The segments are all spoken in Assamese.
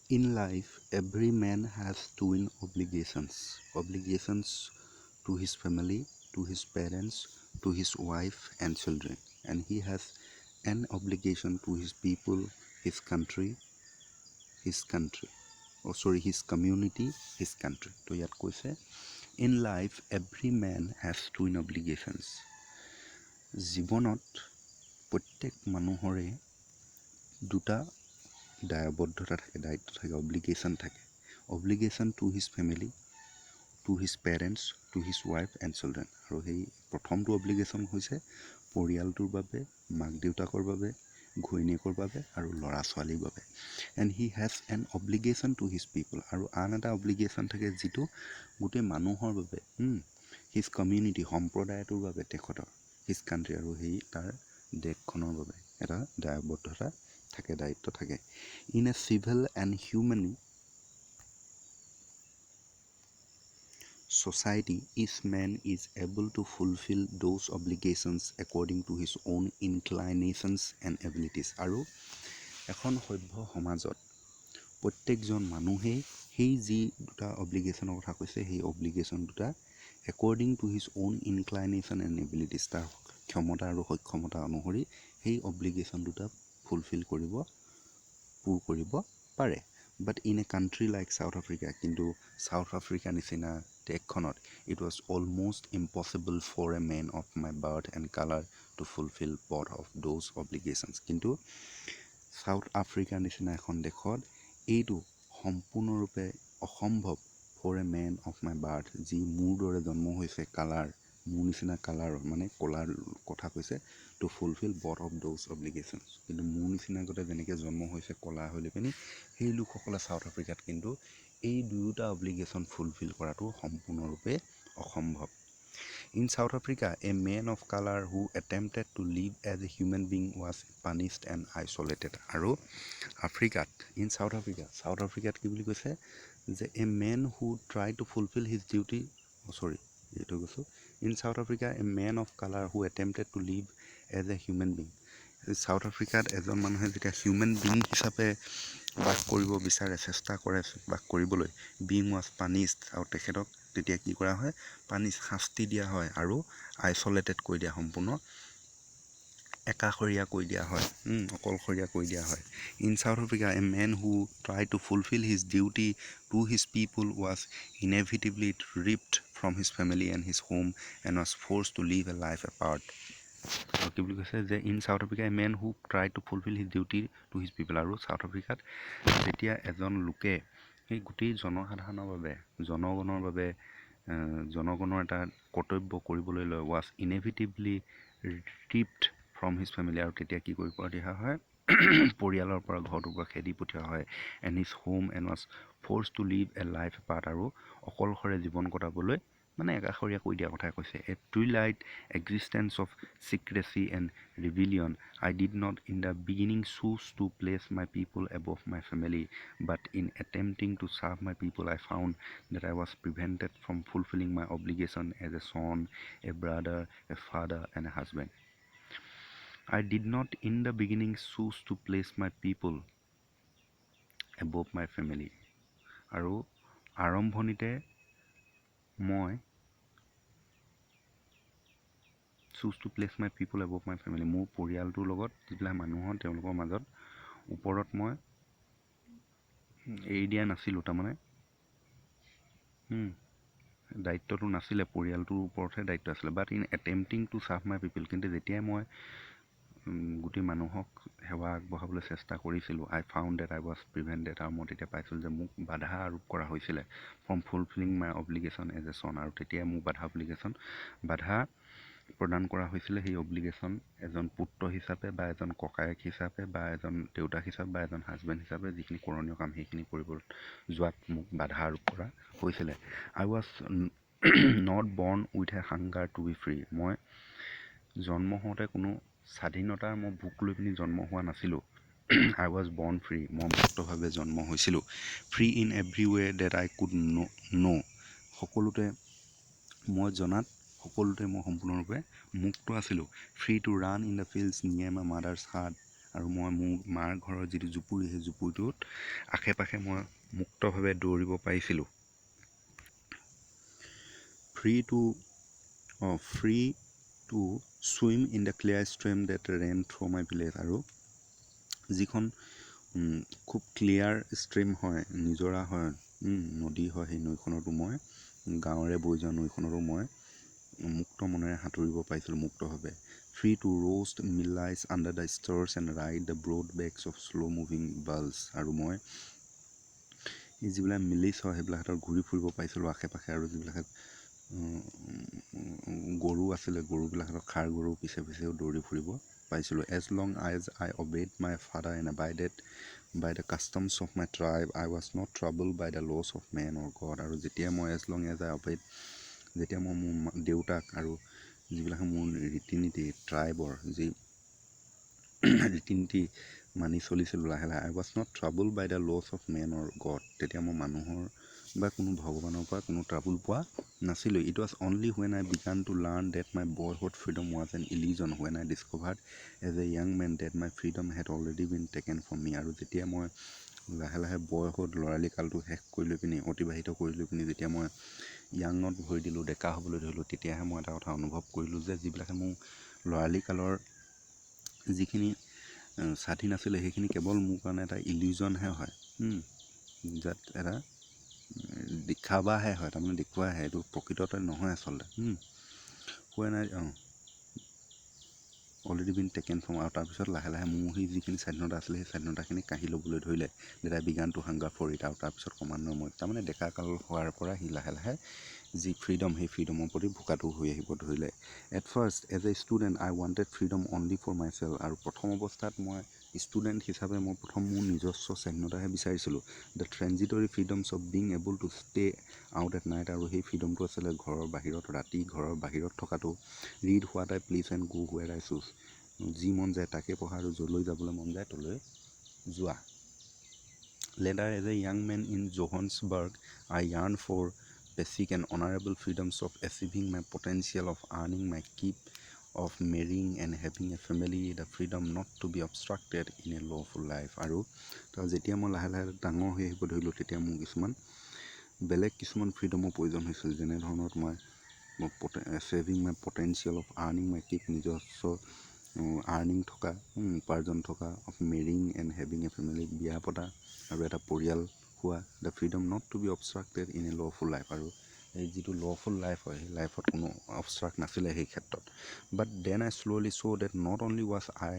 In life, every man has twin obligations. Obligations to his family, to his parents, to his wife and children. And he has an obligation to his people, his country, his community, his country. So yat koise, in life, every man has twin obligations. জীৱনত প্ৰত্যেক মানুহৰে দুটা দায়বদ্ধতা থাকে, দায়িত্ব থাকে, অব্লিগেশ্যন থাকে. Obligation to his family, to his parents, to his wife and children. আৰু সেই প্ৰথমটো অব্লিগেশ্যন হৈছে পৰিয়ালটোৰ বাবে, মাক দেউতাকৰ বাবে, ঘৈণীয়েকৰ বাবে আৰু ল'ৰা ছোৱালীৰ বাবে. And he has an obligation to his people. আৰু আন এটা অব্লিগেশ্যন থাকে যিটো গোটেই মানুহৰ বাবে, হিজ কমিউনিটি, সম্প্ৰদায়টোৰ বাবে তেখেতৰ, হিজ কাণ্ট্ৰি, আৰু সেই তাৰ দেশখনৰ বাবে এটা দায়বদ্ধতা থাকে, দায়িত্ব থাকে. In a civil and human society, each man is able to fulfill those obligations according to his own inclinations and abilities. আৰু এখন সভ্য সমাজত প্ৰত্যেকজন মানুহেই সেই যি দুটা অব্লিগেশ্যনৰ কথা কৈছে, সেই অব্লিগেশ্যন দুটা according to his own inclination and abilities, তাৰ ক্ষমতা আৰু সক্ষমতা অনুসৰি সেই অব্লিগেশ্যন দুটা ফুলফিল পূৰ কৰিব পাৰে. But in a country like South Africa, কিন্তু চাউথ আফ্ৰিকা নিচিনা দেশখনত it was almost impossible for a man of my birth and color to fulfill both of those obligations. কিন্তু চাউথ আফ্ৰিকাৰ নিচিনা এখন দেশত এইটো সম্পূৰ্ণৰূপে অসম্ভৱ for a man of my birth, যি মোৰ দৰে জন্ম হৈছে, কালাৰ, মোৰ নিচিনা কালাৰৰ, মানে কলাৰ কথা কৈছে, to fulfil both of those obligations. কিন্তু মোৰ নিচিনা আগতে যেনেকৈ জন্ম হৈছে কলা হৈ লৈ পিনি, সেই লোকসকলে চাউথ আফ্ৰিকাত কিন্তু এই দুয়োটা অব্লিগেশ্যন ফুলফিল কৰাটো সম্পূৰ্ণৰূপে অসম্ভৱ. In South Africa, a man of color who attempted to live as a human being was punished and isolated. আৰু আফ্ৰিকাত, South Africa কি বুলি কৈছে যে a man who tried to fulfill his duty, in South Africa, a man of color who attempted to live as a human being. South আফ্ৰিকাত এজন মানুহে যেতিয়া হিউমেন বিং হিচাপে বাস কৰিব বিচাৰে, চেষ্টা কৰে বাস কৰিবলৈ, বিং ৱাজ পানিছড, আৰু তেখেতক তেতিয়া কি কৰা হয়, শাস্তি দিয়া হয় আৰু আইচলেটেড কৰি দিয়া, সম্পূৰ্ণ একাষৰীয়া কৰি দিয়া হয়, অকলশৰীয়া কৰি দিয়া হয়. In South Africa, a man who try to fulfil his duty to his people was inevitably ripped from his family and his home and was forced to live a life apart. আৰু কি বুলি কৈছে যে in South Africa, a man who try to fulfil his duty to his people. আৰু চাউথ আফ্ৰিকাত যেতিয়া এজন লোকে সেই গোটেই জনসাধাৰণৰ বাবে, জনগণৰ এটা কৰ্তব্য কৰিবলৈ লয়, was inevitably ripped from his family, আৰু তেতিয়া কি কৰিব দিয়া হয়, পৰিয়ালৰ পৰা, ঘৰটোৰ পৰা খেদি পঠিওৱা হয়, and his home and was forced to live a life apart, আৰু অকলশৰে জীৱন কটাবলৈ, মানে একাষৰীয়া কৰি দিয়া কথাই কৈছে. A twilight existence of secrecy and rebellion. I did not in the beginning choose to place my people above my family, but in attempting to serve my people, I found that I was prevented from fulfilling my obligation as a son, a brother, a father, and a husband. I did not in the beginning choose to place my people above my family. আৰু আৰম্ভণিতে মই choose to place my people above my family, মোৰ পৰিয়ালটোৰ লগত যিবিলাক মানুহৰ, তেওঁলোকৰ মাজত ওপৰত মই এৰি দিয়া নাছিলোঁ, তাৰমানে দায়িত্বটো নাছিলে, পৰিয়ালটোৰ ওপৰতহে দায়িত্ব আছিলে. But in attempting to serve my people, কিন্তু যেতিয়াই মই গোটেই মানুহক সেৱা আগবঢ়াবলৈ চেষ্টা কৰিছিলোঁ, I found that I was prevented, আৰু মই তেতিয়া পাইছিলোঁ যে মোক বাধা আৰোপ কৰা হৈছিলে from fulfilling my obligation as a son, আৰু তেতিয়াই মোক বাধা প্ৰদান কৰা হৈছিলে সেই অব্লিগেশ্যন এজন পুত্ৰ হিচাপে, বা এজন ককায়েক হিচাপে, বা এজন দেউতাক হিচাপে, বা এজন হাজবেণ্ড হিচাপে যিখিনি কৰণীয় কাম সেইখিনি কৰিব যোৱাত মোক বাধা আৰোপ কৰা হৈছিলে. I was not born with a hunger to be free. মই জন্ম হওঁতে কোনো স্বাধীনতাৰ মই ভোক লৈ পিনি জন্ম হোৱা নাছিলোঁ. আই ৱাজ বৰ্ণ ফ্ৰী, মই মুক্তভাৱে জন্ম হৈছিলোঁ. Free in every way that I could know', সকলোতে মই জনাত সকলোতে মই সম্পূৰ্ণৰূপে মুক্ত আছিলোঁ. Free to run in the fields near my mother's hut, আৰু মই মোৰ মাৰ ঘৰৰ যিটো জুপুৰি, সেই জুপুৰিটোত আশে পাশে মই মুক্তভাৱে দৌৰিব পাৰিছিলোঁ। Free to swim in the clear stream that ran through my village. আৰু যিখন খুব ক্লিয়াৰ ষ্ট্ৰীম হয়, নিজৰা হয়, নদী হয়, সেই নৈখনতো মই গাঁৱৰে বৈ যোৱা নৈখনতো মই মুক্ত মনেৰে সাঁতুৰিব পাৰিছিলোঁ মুক্তভাৱে। Free to roast mealies under the stars and ride the broad backs of slow' moving bulls. আৰু মই এই যিবিলাক মিলিছ হয় সেইবিলাক হাতত ঘূৰি ফুৰিব পাৰিছিলোঁ আশে পাশে, আৰু যিবিলাক গৰু আছিলে গৰুবিলাকৰ খাৰ গৰু পিছে পিছেও দৌৰি ফুৰিব পাইছিলোঁ। As long as I obeyed my father and abided by the customs of my tribe I was not trouble by the laws of men or God. আৰু যেতিয়া মই এজ লং এজ আই অবেইড, যেতিয়া মই মোৰ দেউতাক আৰু যিবিলাক মোৰ ৰীতি নীতি ট্ৰাইবৰ যি ৰীতি নীতি মানি চলিছিলোঁ লাহে লাহে, I was not trouble by the laws of men or God, তেতিয়া মই মানুহৰ বা কোনো ভগৱানৰ পৰা কোনো ট্ৰাবল পোৱা নাছিলোঁ। It was only when I began to learn that my boyhood freedom was an illusion when I discovered as a young man that my freedom had already been taken from me. আৰু যেতিয়া মই লাহে লাহে বয়সত ল'ৰালি কালটো শেষ কৰি লৈ পিনি অতিবাহিত কৰি লৈ পিনি যেতিয়া মই য়াঙত ভৰি দিলোঁ, ডেকা হ'বলৈ ধৰিলোঁ, তেতিয়াহে মই এটা কথা অনুভৱ কৰিলোঁ যে যিবিলাকে মোৰ ল'ৰালি কালৰ যিখিনি স্বাধীন আছিলে সেইখিনি কেৱল মোৰ কাৰণে এটা ইলিউজনহে হয়, যাত এটা দেখাবাহে হয়, তাৰমানে দেখুৱাহে, এইটো প্ৰকৃততে নহয় আচলতে। When I already been taken from. আৰু তাৰপিছত লাহে লাহে মোৰ সেই যিখিনি স্বাধীনতা আছিলে সেই স্বাধীনতাখিনি কাঢ়ি ল'বলৈ ধৰিলে, যেতিয়া began to hunger for it. আৰু তাৰপিছত ক্ৰমান্বয়ে মই তাৰমানে ডেকা কাল হোৱাৰ পৰা সি লাহে লাহে যি ফ্ৰীডম, সেই ফ্ৰীডমৰ প্ৰতি ভোকাটো হৈ আহিব ধৰিলে। At first as a student I wanted freedom only for myself. আৰু প্ৰথম অৱস্থাত মই ষ্টুডেণ্ট হিচাপে মই প্ৰথম মোৰ নিজস্ব স্বাধীনতাহে বিচাৰিছিলোঁ, the transitory freedoms of being able to stay out at night. আৰু সেই ফ্ৰীডমটো আছিলে ঘৰৰ বাহিৰত, ৰাতি ঘৰৰ বাহিৰত থকাটো, read what I please and go where I choose, যি মন যায় তাকে পঢ়া আৰু য'লৈ যাবলৈ মন যায় তলৈ যোৱা। Later as a young man in Johannesburg I yearned for basic and honourable freedoms of achieving my potential of earning my keep of marrying and having a family, the freedom not to be obstructed in a lawful life. আৰু যেতিয়া মই লাহে লাহে ডাঙৰ হৈ আহিব ধৰিলোঁ, তেতিয়া মোৰ বেলেগ কিছুমান ফ্ৰীডমৰ প্ৰয়োজন হৈছিল, যেনেধৰণৰ মই saving my potential of earning my keep, নিজস্ব আৰ্নিং থকা, উপাৰ্জন থকা, of marrying and having a family, বিয়া পতা আৰু এটা পৰিয়াল হোৱা, the freedom not to be obstructed in a lawful life. আৰু এই যিটো লফুল লাইফ হয়, সেই লাইফত কোনো অবষ্ট্ৰাক্ট নাছিলে সেই ক্ষেত্ৰত। But then I slowly saw' that not only was I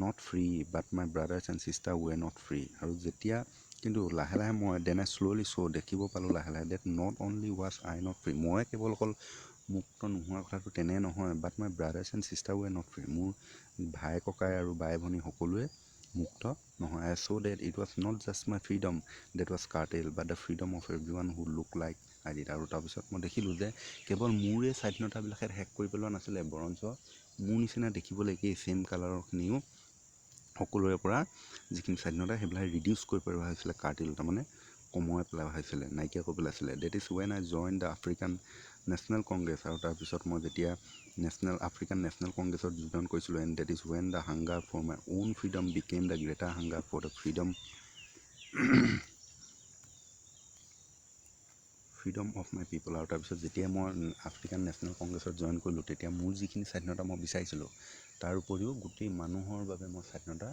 not free but my brothers and sister were not free. আৰু যেতিয়া কিন্তু লাহে লাহে মই দেন আই শ্ল'লি চ' দেখিব পালোঁ লাহে লাহে that not only was I not free, মই কেৱল অকল মুক্ত নোহোৱাৰ কথাটো তেনে নহয়, but my brothers and sister were not free, মোৰ ভাই ককাই আৰু বাই ভনী সকলোৱে মুক্ত নহয়। I saw' that it was not just my freedom that was curtailed but the freedom of everyone who look like I did. আৰু তাৰপিছত মই দেখিলোঁ যে কেৱল মোৰে স্বাধীনতাবিলাকে শেষ কৰি পেলোৱা নাছিলে, বৰঞ্চ মোৰ নিচিনা দেখিবলৈ একেই ছেইম কালাৰখিনিও সকলোৰে পৰা যিখিনি স্বাধীনতা সেইবিলাক ৰিডিউচ কৰি পেলোৱা হৈছিলে, কাৰ্টেল তাৰমানে কমাই পেলোৱা হৈছিলে, নাইকিয়া কৰি পেলাইছিলে। That is when I join the African National Congress. আৰু তাৰপিছত মই যেতিয়া আফ্ৰিকান নেশ্যনেল কংগ্ৰেছত যোগদান কৰিছিলোঁ, and that is when the hunger for my own freedom became the greater hunger for the freedom of my people. আৰু তাৰপিছত যেতিয়া মই আফ্ৰিকান নেশ্যনেল কংগ্ৰেছত জইন কৰিলোঁ, তেতিয়া মোৰ যিখিনি স্বাধীনতা মই বিচাৰিছিলোঁ, তাৰ উপৰিও গোটেই মানুহৰ বাবে মই স্বাধীনতা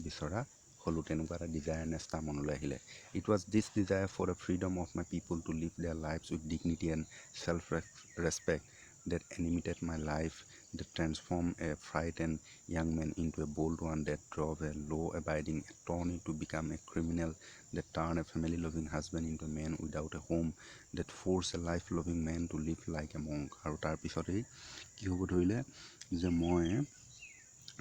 বিচৰা হ'লোঁ, তেনেকুৱা এটা ডিজায়াৰনেছ তাৰ মনলৈ আহিলে। It was this desire for the freedom of my people to live their lives with dignity and self respect that animated my life, that transformed a frightened young man into a bold one, that drove a law-abiding attorney to become a criminal, that turned a family-loving husband into a man without a home, that forced a life-loving man to live like a monk. আৰু তাৰপিছতেই কি হ'ব ধৰিলে যে মই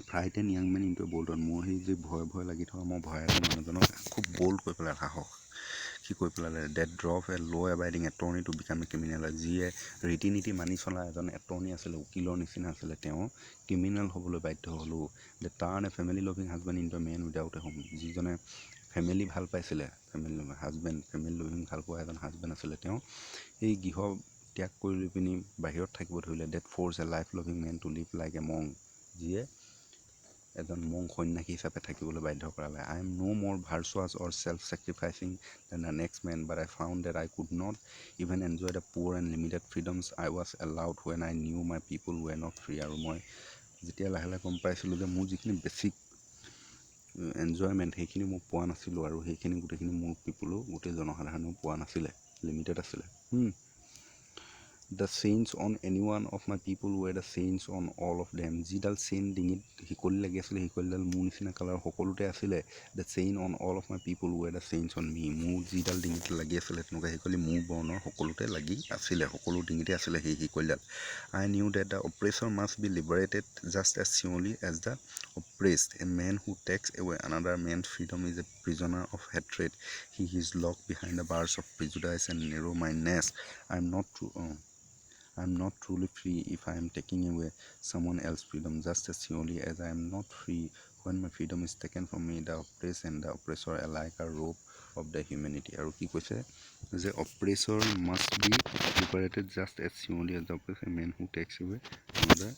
ফ্ৰাইটেন young man into a bold one, মোৰ সেই যে ভয় লাগি থকা মই ভয়ালী মানুহজনক খুব বল্ড কৰি পেলাই সাহসী কৰি পেলালে। Date drop a law' abiding attorney to become a criminal, যিয়ে ৰীতি নীতি মানি চলা এজন এটৰ্নি আছিলে, উকিলৰ নিচিনা আছিলে, তেওঁ ক্ৰিমিনেল হ'বলৈ বাধ্য হ'লোঁ। That turned a family loving husband into a man without a home, যিজনে ফেমিলি ভাল পাইছিলে, ফেমিলি লভিং ভাল পোৱা এজন হাজবেণ্ড আছিলে, তেওঁ এই গৃহ ত্যাগ কৰি লৈ পিনি বাহিৰত থাকিব ধৰিলে। That forced a life loving man to live like a monk, যিয়ে এজন মং সন্যাসী হিচাপে থাকিবলৈ বাধ্য কৰালে। আই এম ন' মোৰ virtuous or self sacrificing than the next man, but I found that I could not even enjoy the poor and limited freedoms I was allowed when I knew my people were not free. আৰু মই যেতিয়া লাহে লাহে গম পাইছিলোঁ যে মোৰ যিখিনি বেছিক এনজয়মেণ্ট সেইখিনি মই পোৱা নাছিলোঁ, আৰু সেইখিনি গোটেইখিনি মোৰ পিপুলো গোটেই জনসাধাৰণেও পোৱা নাছিলে, লিমিটেড আছিলে। The chains on any one of my people were the chains on all of them. যিডাল চেইন ডিঙিত শিকলি লাগি আছিলে, শিকলিডাল মোৰ নিচিনা কালাৰ সকলোতে আছিলে। The chain on all of my people were the chains on me. মোৰ যিডাল ডিঙিত লাগি আছিলে তেনেকুৱা শিকলি মোৰ বৰ্ণৰ সকলোতে লাগি আছিলে, সকলো ডিঙিতে আছিলে সেই শিকলিডাল। I knew that the oppressor must be liberated just as surely as the oppressed. A man who takes away another man's freedom is a prisoner of hatred. He is locked behind the bars of prejudice and narrow' mindedness. I am not truly free if I am taking away someone else's freedom just as surely as I am not free when my freedom is taken from me. The oppressed and the oppressor alike are robbed of the humanity. আৰু কি কৈছে যে oppressor must be liberated just as surely as the oppressed, a man who takes away another